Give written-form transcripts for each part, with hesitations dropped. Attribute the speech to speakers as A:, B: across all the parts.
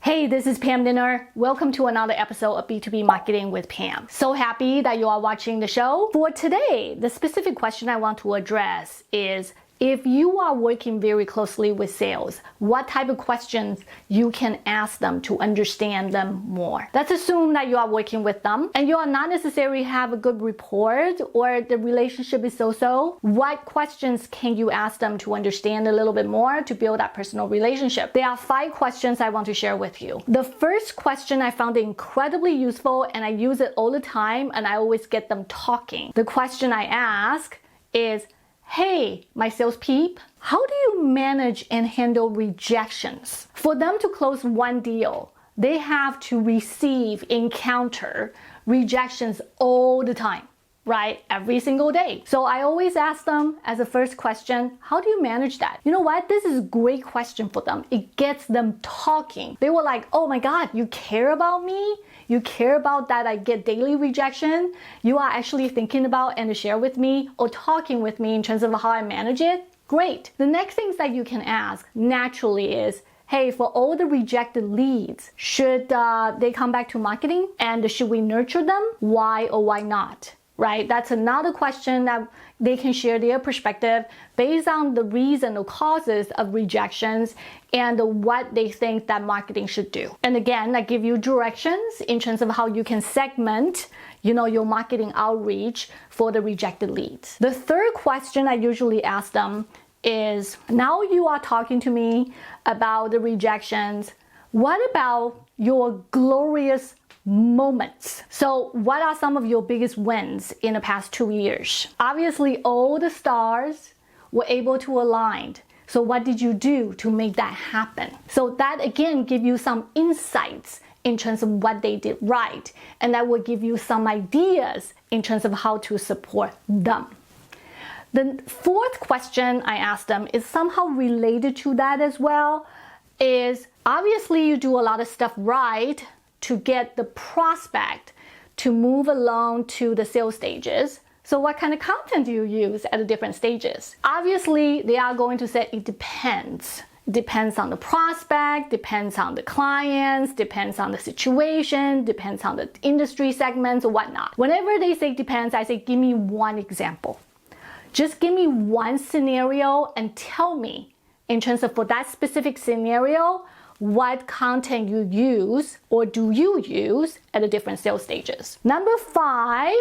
A: Hey, this is Pam Didner. Welcome to another episode of B2B Marketing with Pam. So happy that you are watching the show. For today, the specific question I want to address is, if you are working very closely with sales, what type of questions you can ask them to understand them more? Let's assume that you are working with them and you are not necessarily have a good rapport or the relationship is so-so. What questions can you ask them to understand a little bit more to build that personal relationship? There are 5 questions I want to share with you. The first question I found incredibly useful and I use it all the time and I always get them talking. The question I ask is, hey, my sales peep, how do you manage and handle rejections? For them to close one deal, they have to encounter rejections all the time, right? Every single day. So I always ask them as a first question, how do you manage that? You know what? This is a great question for them. It gets them talking. They were like, oh my God, you care about me? You care about that I get daily rejection? You are actually thinking about and share with me or talking with me in terms of how I manage it? Great. The next things that you can ask naturally is, hey, for all the rejected leads, should they come back to marketing? And should we nurture them? Why or why not? Right? That's another question that they can share their perspective based on the reason or causes of rejections and what they think that marketing should do. And again, I give you directions in terms of how you can segment, your marketing outreach for the rejected leads. The third question I usually ask them is, now you are talking to me about the rejections. What about your glorious moments? So what are some of your biggest wins in the past 2 years? Obviously, all the stars were able to align. So what did you do to make that happen? So that again give you some insights in terms of what they did right. And that will give you some ideas in terms of how to support them. The fourth question I asked them is somehow related to that as well, is obviously you do a lot of stuff right to get the prospect to move along to the sales stages. So what kind of content do you use at the different stages? Obviously, they are going to say it depends. It depends on the prospect, depends on the clients, depends on the situation, depends on the industry segments or whatnot. Whenever they say depends, I say, give me one example. Just give me one scenario and tell me in terms of for that specific scenario, what content you use or do you use at the different sales stages. Number 5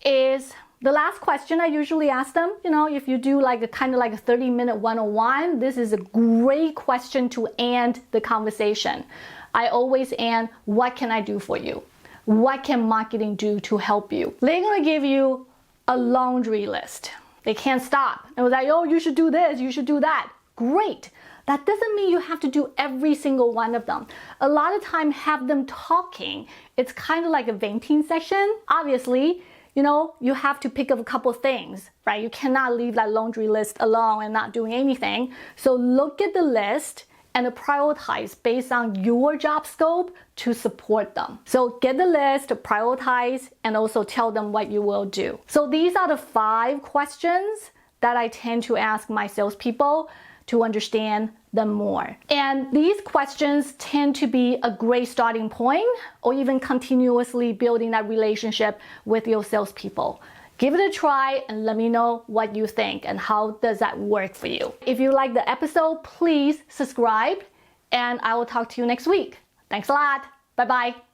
A: is the last question I usually ask them. If you do like a 30-minute one-on-one, this is a great question to end the conversation. I always end, what can I do for you? What can marketing do to help you? They're gonna give you a laundry list. They can't stop. It was like, oh, you should do this, you should do that. Great. That doesn't mean you have to do every single one of them. A lot of time have them talking. It's kind of like a venting session. Obviously, you have to pick up a couple things, right? You cannot leave that laundry list alone and not doing anything. So look at the list and prioritize based on your job scope to support them. So get the list, prioritize, and also tell them what you will do. So these are the 5 questions that I tend to ask my salespeople to understand them more. And these questions tend to be a great starting point or even continuously building that relationship with your salespeople. Give it a try and let me know what you think and how does that work for you. If you like the episode, please subscribe and I will talk to you next week. Thanks a lot. Bye-bye.